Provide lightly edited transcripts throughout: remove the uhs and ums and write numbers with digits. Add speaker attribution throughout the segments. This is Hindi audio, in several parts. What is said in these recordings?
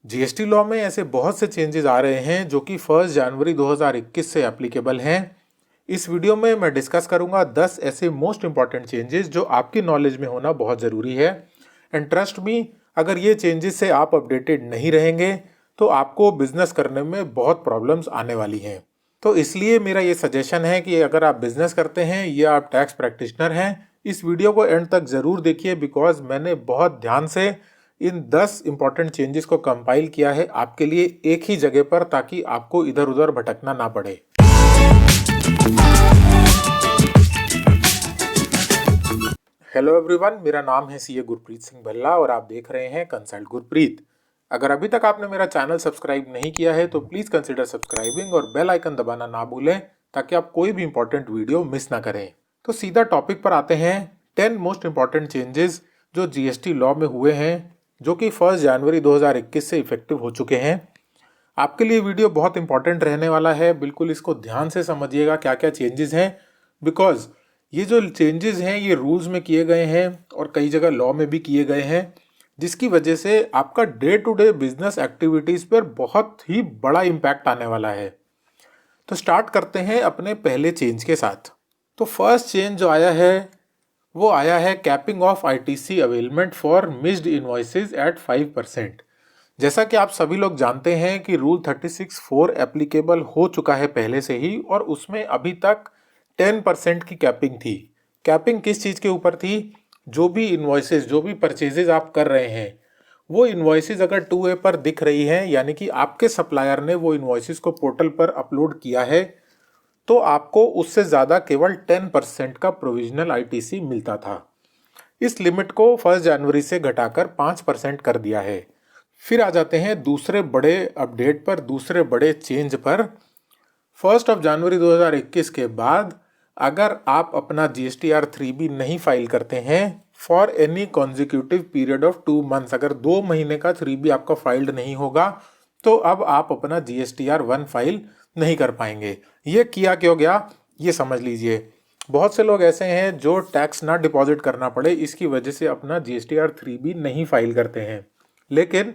Speaker 1: जीएसटी लॉ में ऐसे बहुत से चेंजेस आ रहे हैं जो कि 1 जनवरी 2021 से एप्लीकेबल हैं। इस वीडियो में मैं डिस्कस करूंगा 10 ऐसे मोस्ट इंपॉर्टेंट चेंजेस जो आपकी नॉलेज में होना बहुत ज़रूरी है। एंड ट्रस्ट मी, अगर ये चेंजेस से आप अपडेटेड नहीं रहेंगे तो आपको बिजनेस करने में बहुत प्रॉब्लम्स आने वाली हैं। तो इसलिए मेरा ये सजेशन है कि अगर आप बिजनेस करते हैं या आप टैक्स प्रैक्टिशनर हैं, इस वीडियो को एंड तक ज़रूर देखिए, बिकॉज मैंने बहुत ध्यान से इन 10 इंपॉर्टेंट चेंजेस को कंपाइल किया है आपके लिए एक ही जगह पर, ताकि आपको इधर उधर भटकना ना पड़े। हेलो एवरीवन, मेरा नाम है सीए गुरप्रीत सिंह भल्ला और आप देख रहे हैं कंसल्ट गुरप्रीत। अगर अभी तक आपने मेरा चैनल सब्सक्राइब नहीं किया है तो प्लीज़ कंसिडर सब्सक्राइबिंग और बेल आइकन दबाना ना भूलें, ताकि आप कोई भी इंपॉर्टेंट वीडियो मिस ना करें। तो सीधा टॉपिक पर आते हैं। 10 मोस्ट इंपॉर्टेंट चेंजेस जो जीएसटी लॉ में हुए हैं, जो कि 1 जनवरी 2021 से इफेक्टिव हो चुके हैं। आपके लिए वीडियो बहुत इंपॉर्टेंट रहने वाला है, बिल्कुल इसको ध्यान से समझिएगा क्या क्या चेंजेस हैं, बिकॉज ये जो चेंजेस हैं ये रूल्स में किए गए हैं और कई जगह लॉ में भी किए गए हैं, जिसकी वजह से आपका day to day business activities पर बहुत ही बड़ा इम्पैक्ट आने वाला है। तो स्टार्ट करते हैं अपने पहले चेंज के साथ। तो फर्स्ट चेंज जो आया है वो आया है capping of ITC availment for missed invoices at 5%। जैसा कि आप सभी लोग जानते हैं कि रूल 36(4) एप्लीकेबल हो चुका है पहले से ही, और उसमें अभी तक 10% की कैपिंग थी। कैपिंग किस चीज़ के ऊपर थी? जो भी इन्वॉइसेस, जो भी परचेजेज आप कर रहे हैं, वो इन्वॉइसेस अगर 2A पर दिख रही हैं, यानी कि आपके सप्लायर ने वो इन्वॉइसेस को पोर्टल पर अपलोड किया है, तो आपको उससे ज़्यादा केवल 10% का प्रोविजनल आईटीसी मिलता था। इस लिमिट को 1 जनवरी से घटाकर 5% कर दिया है। फिर आ जाते हैं दूसरे बड़े अपडेट पर, दूसरे बड़े चेंज पर। 1 जनवरी 2021 के बाद अगर आप अपना GSTR 3B नहीं फाइल करते हैं for any consecutive period of 2 months, अगर 2 महीने का 3B आपका फाइल्ड नहीं होगा, तो अब आप अपना GSTR 1 फाइल नहीं कर पाएंगे। ये किया क्यों गया, ये समझ लीजिए। बहुत से लोग ऐसे हैं जो टैक्स ना डिपॉजिट करना पड़े, इसकी वजह से अपना GSTR 3B नहीं फाइल करते हैं, लेकिन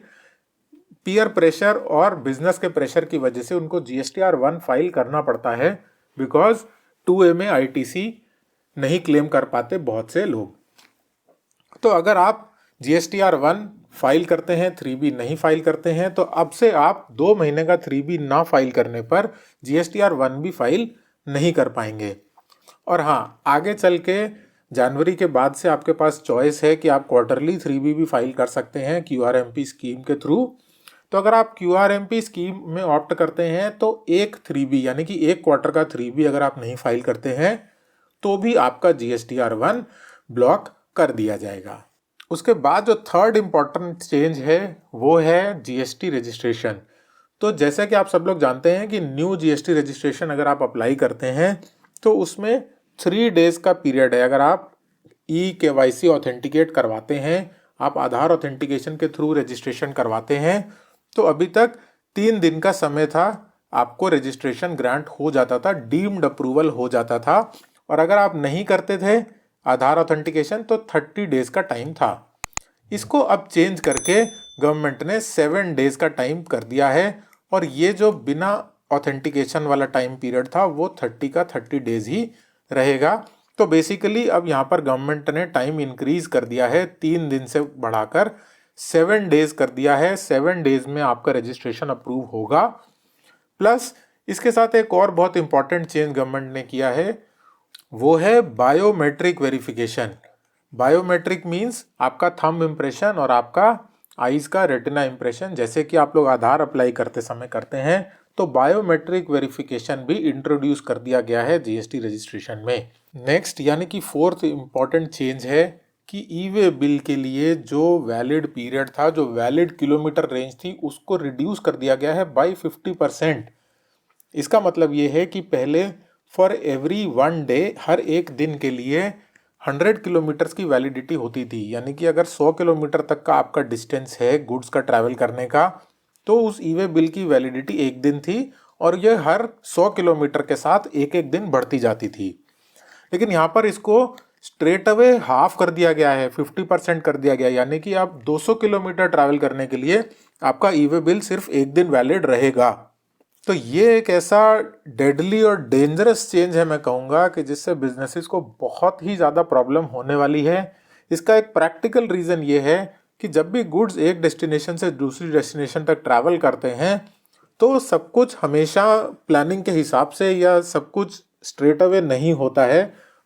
Speaker 1: पीयर प्रेशर और बिजनेस के प्रेशर की वजह से उनको GSTR 1 फाइल करना पड़ता है, बिकॉज 2A में आईटीसी नहीं क्लेम कर पाते बहुत से लोग। तो अगर आप GSTR 1 फाइल करते हैं, 3B नहीं फाइल करते हैं, तो अब से आप 2 महीने का 3B ना फाइल करने पर GSTR 1 भी फाइल नहीं कर पाएंगे। और हाँ, आगे चल के जनवरी के बाद से आपके पास चॉइस है कि आप क्वार्टरली 3B भी फाइल कर सकते हैं QRMP स्कीम के थ्रू। तो अगर आप QRMP स्कीम में ऑप्ट करते हैं तो एक 3B यानी कि एक क्वार्टर का 3B अगर आप नहीं फाइल करते हैं तो भी आपका GSTR 1 ब्लॉक कर दिया जाएगा। उसके बाद जो थर्ड इम्पॉर्टेंट चेंज है वो है GST रजिस्ट्रेशन। तो जैसा कि आप सब लोग जानते हैं कि न्यू GST रजिस्ट्रेशन अगर आप अप्लाई करते हैं तो उसमें 3 डेज का पीरियड है। अगर आप KYC ऑथेंटिकेट करवाते हैं, आप आधार ऑथेंटिकेशन के थ्रू रजिस्ट्रेशन करवाते हैं, तो अभी तक 3 दिन का समय था, आपको रजिस्ट्रेशन ग्रांट हो जाता था, डीम्ड अप्रूवल हो जाता था। और अगर आप नहीं करते थे आधार ऑथेंटिकेशन तो 30 डेज का टाइम था। इसको अब चेंज करके गवर्नमेंट ने 7 डेज का टाइम कर दिया है, और ये जो बिना ऑथेंटिकेशन वाला टाइम पीरियड था वो 30 का 30 डेज ही रहेगा। तो बेसिकली अब यहाँ पर गवर्नमेंट ने टाइम इंक्रीज कर दिया है, 3 दिन से बढ़ाकर 7 डेज कर दिया है। 7 डेज में आपका रजिस्ट्रेशन अप्रूव होगा। प्लस इसके साथ एक और बहुत इंपॉर्टेंट चेंज गवर्नमेंट ने किया है, वो है बायोमेट्रिक वेरिफिकेशन। बायोमेट्रिक मीन्स आपका थंब इम्प्रेशन और आपका आईज का रेटिना इम्प्रेशन, जैसे कि आप लोग आधार अप्लाई करते समय करते हैं, तो बायोमेट्रिक वेरिफिकेशन भी इंट्रोड्यूस कर दिया गया है जीएसटी रजिस्ट्रेशन में। नेक्स्ट यानी कि फोर्थ इंपॉर्टेंट चेंज है कि ई-वे बिल के लिए जो वैलिड पीरियड था, जो वैलिड किलोमीटर रेंज थी, उसको रिड्यूस कर दिया गया है बाई 50%। इसका मतलब ये है कि पहले फॉर एवरी 1 डे, हर एक दिन के लिए 100 किलोमीटर्स की वैलिडिटी होती थी। यानी कि अगर 100 किलोमीटर तक का आपका डिस्टेंस है गुड्स का ट्रैवल करने का, तो उस ई-वे बिल की वैलिडिटी 1 दिन थी, और ये हर 100 किलोमीटर के साथ एक एक दिन बढ़ती जाती थी। लेकिन यहाँ पर इसको स्ट्रेट अवे हाफ कर दिया गया है, 50% कर दिया गया। यानी कि आप 200 किलोमीटर ट्रैवल करने के लिए आपका ई वे बिल सिर्फ एक दिन वैलिड रहेगा। तो ये एक ऐसा डेडली और डेंजरस चेंज है, मैं कहूँगा, कि जिससे बिजनेसेस को बहुत ही ज़्यादा प्रॉब्लम होने वाली है। इसका एक प्रैक्टिकल रीज़न ये है कि जब भी गुड्स एक डेस्टिनेशन से दूसरी डेस्टिनेशन तक ट्रैवल करते हैं तो सब कुछ हमेशा प्लानिंग के हिसाब से या सब कुछ स्ट्रेट अवे नहीं होता है।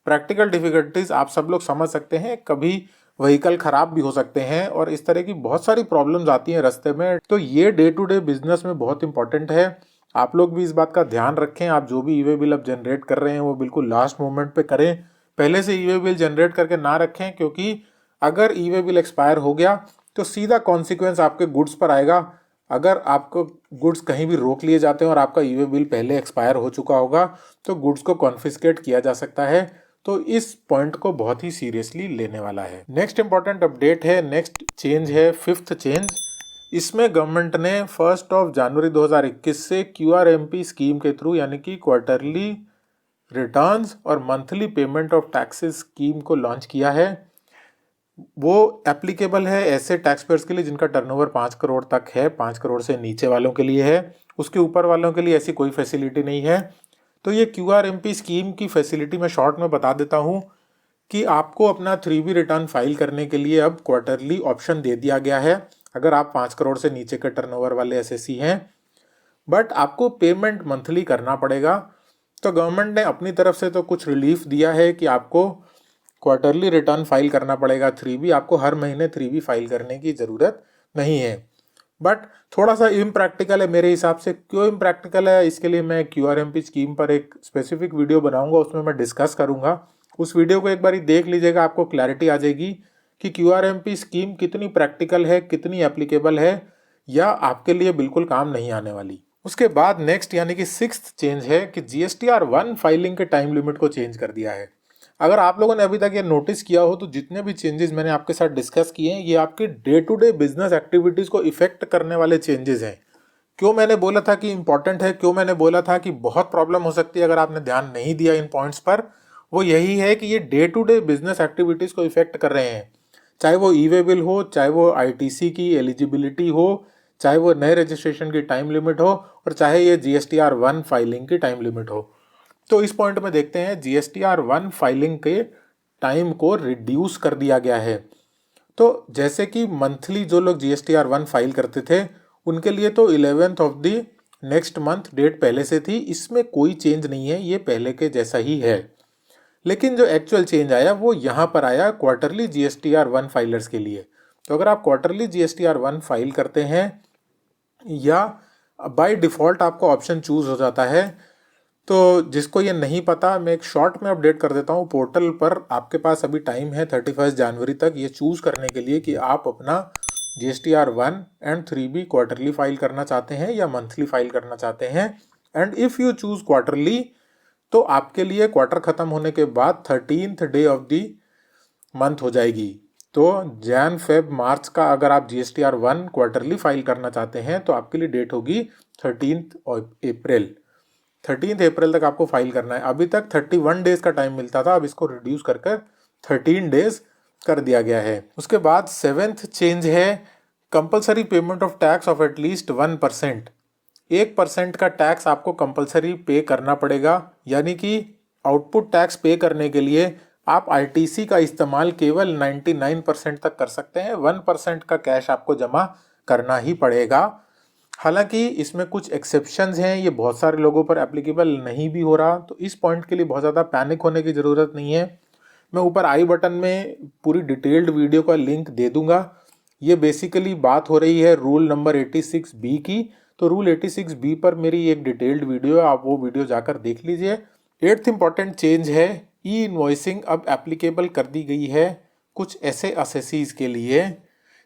Speaker 1: प्रैक्टिकल डिफिकल्टीज आप सब लोग समझ सकते हैं, कभी व्हीकल खराब भी हो सकते हैं और इस तरह की बहुत सारी प्रॉब्लम्स आती हैं रास्ते में। तो ये डे टू डे बिजनेस में बहुत इंपॉर्टेंट है। आप लोग भी इस बात का ध्यान रखें। आप जो भी ई वे बिल अब जनरेट कर रहे हैं वो बिल्कुल लास्ट मोमेंट पे करें। पहले से ई वे बिल जनरेट करके ना रखें, क्योंकि अगर ई वे बिल एक्सपायर हो गया तो सीधा कॉन्सिक्वेंस आपके गुड्स पर आएगा। अगर आपको गुड्स कहीं भी रोक लिए जाते हैं और आपका ई वे बिल पहले एक्सपायर हो चुका होगा तो गुड्स को कॉन्फिस्केट किया जा सकता है। तो इस पॉइंट को बहुत ही सीरियसली लेने वाला है। नेक्स्ट इंपॉर्टेंट अपडेट है, नेक्स्ट चेंज है, फिफ्थ चेंज। इसमें गवर्नमेंट ने 1 जनवरी 2021 से QRMP स्कीम के थ्रू, यानी कि क्वार्टरली रिटर्न्स और monthly payment of taxes scheme को लॉन्च किया है। वो एप्लीकेबल है ऐसे टैक्स पेयर्स के लिए जिनका टर्नओवर 5 करोड़ तक है। 5 करोड़ से नीचे वालों के लिए है, उसके ऊपर वालों के लिए ऐसी कोई फैसिलिटी नहीं है। तो ये QRMP स्कीम की फैसिलिटी मैं शॉर्ट में बता देता हूँ कि आपको अपना 3B रिटर्न फाइल करने के लिए अब क्वार्टरली ऑप्शन दे दिया गया है अगर आप 5 करोड़ से नीचे के टर्नओवर वाले SSE हैं, बट आपको पेमेंट मंथली करना पड़ेगा। तो गवर्नमेंट ने अपनी तरफ से तो कुछ रिलीफ दिया है कि आपको क्वार्टरली रिटर्न फाइल करना पड़ेगा 3B, आपको हर महीने 3B फाइल करने की ज़रूरत नहीं है। बट थोड़ा सा इम्प्रैक्टिकल है मेरे हिसाब से। क्यों इम्प्रैक्टिकल है, इसके लिए मैं QRMP स्कीम पर एक स्पेसिफिक वीडियो बनाऊंगा, उसमें मैं डिस्कस करूंगा। उस वीडियो को एक बार देख लीजिएगा, आपको क्लैरिटी आ जाएगी कि QRMP स्कीम कितनी प्रैक्टिकल है, कितनी एप्लीकेबल है, या आपके लिए बिल्कुल काम नहीं आने वाली। उसके बाद नेक्स्ट यानी कि सिक्स्थ चेंज है कि GSTR 1 फाइलिंग के टाइम लिमिट को चेंज कर दिया है। अगर आप लोगों ने अभी तक ये नोटिस किया हो तो जितने भी चेंजेस मैंने आपके साथ डिस्कस किए हैं ये आपके day to day business activities को इफेक्ट करने वाले चेंजेस हैं। क्यों मैंने बोला था कि इंपॉर्टेंट है, क्यों मैंने बोला था कि बहुत प्रॉब्लम हो सकती है अगर आपने ध्यान नहीं दिया इन पॉइंट्स पर, वो यही है कि ये day to day business activities को इफेक्ट कर रहे हैं। चाहे वो ई वे बिल हो, चाहे वो ITC की एलिजिबिलिटी हो, चाहे वो नए रजिस्ट्रेशन की टाइम लिमिट हो, और चाहे ये GSTR 1 फाइलिंग की टाइम लिमिट हो। तो इस पॉइंट में देखते हैं GSTR 1 फाइलिंग के टाइम को रिड्यूस कर दिया गया है। तो जैसे कि मंथली जो लोग GSTR 1 फाइल करते थे उनके लिए तो 11th of the next month date पहले से थी, इसमें कोई चेंज नहीं है, ये पहले के जैसा ही है। लेकिन जो एक्चुअल चेंज आया वो यहाँ पर आया क्वार्टरली GSTR 1 फाइलर्स के लिए। तो अगर आप क्वार्टरली GSTR 1 फाइल करते हैं या बाय डिफ़ॉल्ट आपको ऑप्शन चूज हो जाता है, तो जिसको ये नहीं पता मैं एक शॉर्ट में अपडेट कर देता हूँ। पोर्टल पर आपके पास अभी टाइम है 31 जनवरी तक ये चूज़ करने के लिए कि आप अपना GSTR 1 and 3B quarterly file करना चाहते हैं या मंथली फाइल करना चाहते हैं। And if you choose quarterly तो आपके लिए क्वार्टर ख़त्म होने के बाद 13th day of the month हो जाएगी। तो जैन फेब मार्च का अगर आप GSTR 1 क्वार्टरली फाइल करना चाहते हैं तो आपके लिए डेट होगी 13th अप्रैल। 13th अप्रैल तक आपको फाइल करना है। अभी तक 31 डेज का टाइम मिलता था, अब इसको रिड्यूस कर 13 डेज कर दिया गया है। उसके बाद 7th चेंज है compulsory payment of tax of at least 1%। 1% का टैक्स आपको कंपलसरी पे करना पड़ेगा, यानी कि आउटपुट टैक्स पे करने के लिए आप ITC का इस्तेमाल केवल 99% तक कर सकते हैं। 1% का कैश आपको जमा करना ही पड़ेगा। हालांकि इसमें कुछ एक्सेप्शंस हैं, ये बहुत सारे लोगों पर एप्लीकेबल नहीं भी हो रहा, तो इस पॉइंट के लिए बहुत ज़्यादा पैनिक होने की ज़रूरत नहीं है। मैं ऊपर आई बटन में पूरी डिटेल्ड वीडियो का लिंक दे दूंगा। ये बेसिकली बात हो रही है रूल नंबर 86B की, तो रूल 86B पर मेरी एक डिटेल्ड वीडियो है, आप वो वीडियो जाकर देख लीजिए। 8th इंपॉर्टेंट चेंज है ई इनवॉइसिंग अब एप्लीकेबल कर दी गई है कुछ ऐसे असेसीज के लिए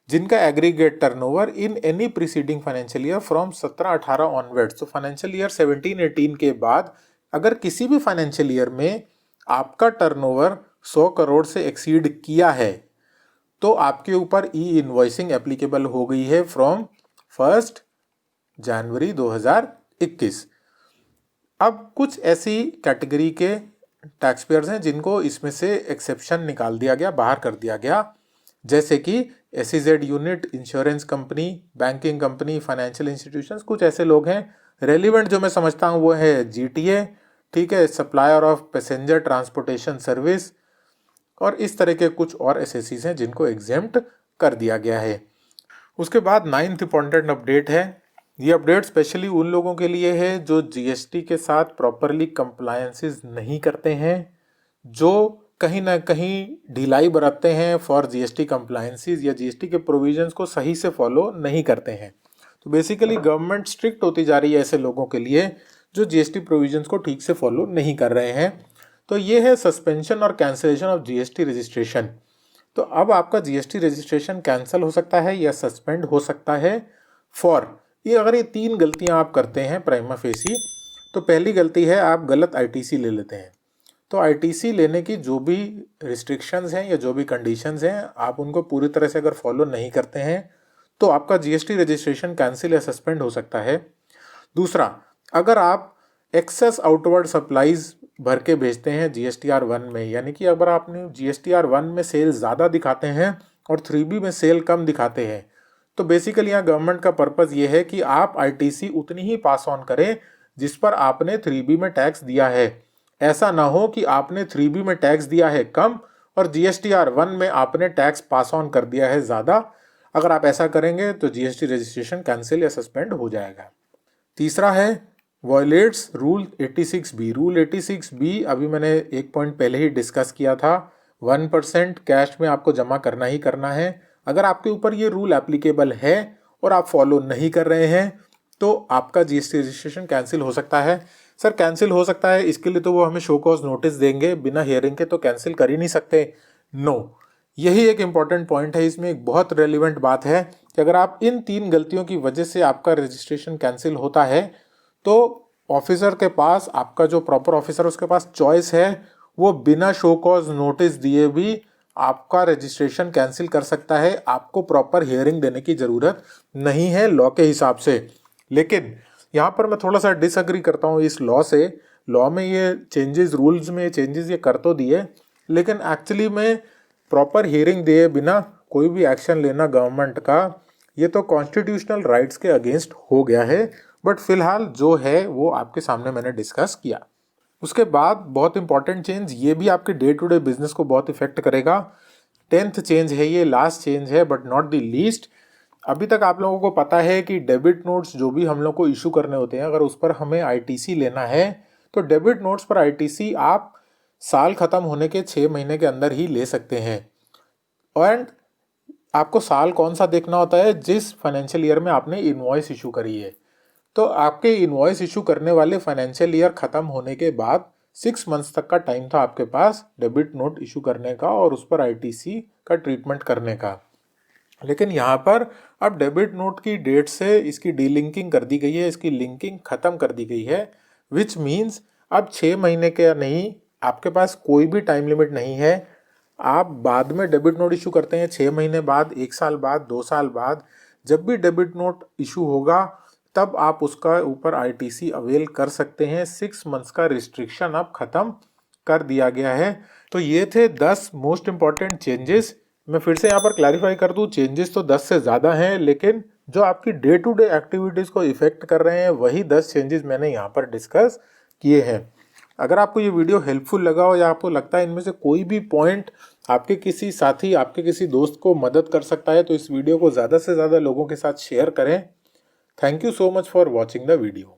Speaker 1: जिनका aggregate turnover in any preceding financial year from 17-18 onwards. तो फाइनेंशियल ईयर 17-18 के बाद अगर किसी भी फाइनेंशियल ईयर में आपका टर्नओवर 100 करोड़ से एक्सीड किया है तो आपके ऊपर ई इनवॉइसिंग एप्लीकेबल हो गई है फ्रॉम 1 जनवरी 2021। अब कुछ ऐसी कैटेगरी के टैक्स पेयर्स हैं जिनको इसमें से एक्सेप्शन निकाल दिया गया, बाहर कर दिया गया, जैसे कि SEZ unit, insurance company, banking company, financial institutions, कुछ ऐसे लोग हैं। रेलिवेंट जो मैं समझता हूँ वो है GTA, ठीक है, supplier of passenger transportation service, और इस तरह के कुछ और SSCs हैं जिनको एग्जेम्प्ट कर दिया गया है। उसके बाद 9th इंपॉर्टेंट अपडेट है। ये अपडेट स्पेशली उन लोगों के लिए है जो GST के साथ प्रॉपरली कंप्लायंसेस नहीं करते हैं, जो कहीं ना कहीं ढिलाई बरतते हैं फॉर GST कंप्लायंसेस या GST के प्रोविजंस को सही से फॉलो नहीं करते हैं। तो बेसिकली गवर्नमेंट स्ट्रिक्ट होती जा रही है ऐसे लोगों के लिए जो GST प्रोविजंस को ठीक से फॉलो नहीं कर रहे हैं। तो ये है सस्पेंशन और कैंसिलेशन ऑफ GST रजिस्ट्रेशन। तो अब आपका GST रजिस्ट्रेशन कैंसिल हो सकता है या सस्पेंड हो सकता है फॉर ये अगर ये 3 गलतियां आप करते हैं प्राइमा फेसी। तो पहली गलती है आप गलत ITC ले लेते हैं। तो ITC लेने की जो भी रिस्ट्रिक्शंस हैं या जो भी कंडीशंस हैं आप उनको पूरी तरह से अगर फॉलो नहीं करते हैं तो आपका GST रजिस्ट्रेशन कैंसिल या सस्पेंड हो सकता है। दूसरा, अगर आप एक्सेस आउटवर्ड सप्लाईज भर के भेजते हैं GSTR 1 में, यानी कि अगर आपने GSTR 1 में सेल ज़्यादा दिखाते हैं और 3B में सेल कम दिखाते हैं, तो बेसिकली यहाँ गवर्नमेंट का पर्पज़ ये है कि आप ITC उतनी ही पास ऑन करें जिस पर आपने 3B में टैक्स दिया है। ऐसा ना हो कि आपने 3B में टैक्स दिया है कम और GSTR 1 में आपने टैक्स पास ऑन कर दिया है ज़्यादा। अगर आप ऐसा करेंगे तो GST रजिस्ट्रेशन कैंसिल या सस्पेंड हो जाएगा। तीसरा है violates rule 86B। Rule 86B अभी मैंने एक पॉइंट पहले ही डिस्कस किया था। 1% कैश में आपको जमा करना ही करना है। अगर आपके ऊपर ये रूल एप्लीकेबल है और आप फॉलो नहीं कर रहे हैं तो आपका GST रजिस्ट्रेशन कैंसिल हो सकता है। सर कैंसिल हो सकता है, इसके लिए तो वो हमें शो कॉज नोटिस देंगे, बिना हियरिंग के तो कैंसिल कर ही नहीं सकते। नो, यही एक इम्पॉर्टेंट पॉइंट है। इसमें एक बहुत रेलिवेंट बात है कि अगर आप इन 3 गलतियों की वजह से आपका रजिस्ट्रेशन कैंसिल होता है तो ऑफिसर के पास, आपका जो प्रॉपर ऑफिसर उसके पास चॉइस है, वो बिना शो कॉज नोटिस दिए भी आपका रजिस्ट्रेशन कैंसिल कर सकता है। आपको प्रॉपर हियरिंग देने की ज़रूरत नहीं है लॉ के हिसाब से। लेकिन यहाँ पर मैं थोड़ा सा डिसएग्री करता हूँ इस लॉ से। लॉ में ये चेंजेस, रूल्स में चेंजेस ये कर तो दिए, लेकिन एक्चुअली में प्रॉपर हियरिंग दिए बिना कोई भी एक्शन लेना गवर्नमेंट का, ये तो कॉन्स्टिट्यूशनल राइट्स के अगेंस्ट हो गया है। बट फिलहाल जो है वो आपके सामने मैंने डिस्कस किया। उसके बाद बहुत इंपॉर्टेंट चेंज, ये भी आपके डे टू डे बिजनेस को बहुत इफेक्ट करेगा। 10th चेंज है, ये लास्ट चेंज है बट नॉट द लीस्ट। अभी तक आप लोगों को पता है कि डेबिट नोट्स जो भी हम लोग को इशू करने होते हैं, अगर उस पर हमें ITC लेना है तो डेबिट नोट्स पर ITC आप साल खत्म होने के 6 महीने के अंदर ही ले सकते हैं। एंड आपको साल कौन सा देखना होता है? जिस फाइनेंशियल ईयर में आपने इनवॉइस इशू करी है। तो आपके इनवॉइस इशू करने वाले फाइनेंशियल ईयर खत्म होने के बाद 6 मंथ्स तक का टाइम था आपके पास डेबिट नोट इशू करने का और उस पर ITC का ट्रीटमेंट करने का। लेकिन यहाँ पर अब डेबिट नोट की डेट से इसकी डीलिंकिंग कर दी गई है, इसकी लिंकिंग खत्म कर दी गई है, विच मीन्स अब 6 महीने के नहीं, आपके पास कोई भी टाइम लिमिट नहीं है। आप बाद में डेबिट नोट इशू करते हैं 6 महीने बाद, 1 साल बाद, 2 साल बाद, जब भी डेबिट नोट इशू होगा तब आप उसका ऊपर ITC अवेल कर सकते हैं। 6 मंथ्स का रिस्ट्रिक्शन अब खत्म कर दिया गया है। तो ये थे 10 मोस्ट इंपॉर्टेंट चेंजेस। मैं फिर से यहाँ पर क्लैरिफाई कर दूँ, चेंजेस तो 10 से ज़्यादा हैं, लेकिन जो आपकी डे टू डे एक्टिविटीज़ को इफेक्ट कर रहे हैं वही 10 चेंजेस मैंने यहाँ पर डिस्कस किए हैं। अगर आपको ये वीडियो हेल्पफुल लगा हो या आपको लगता है इनमें से कोई भी पॉइंट आपके किसी साथी, आपके किसी दोस्त को मदद कर सकता है, तो इस वीडियो को ज़्यादा से ज़्यादा लोगों के साथ शेयर करें। Thank you so much for watching the video.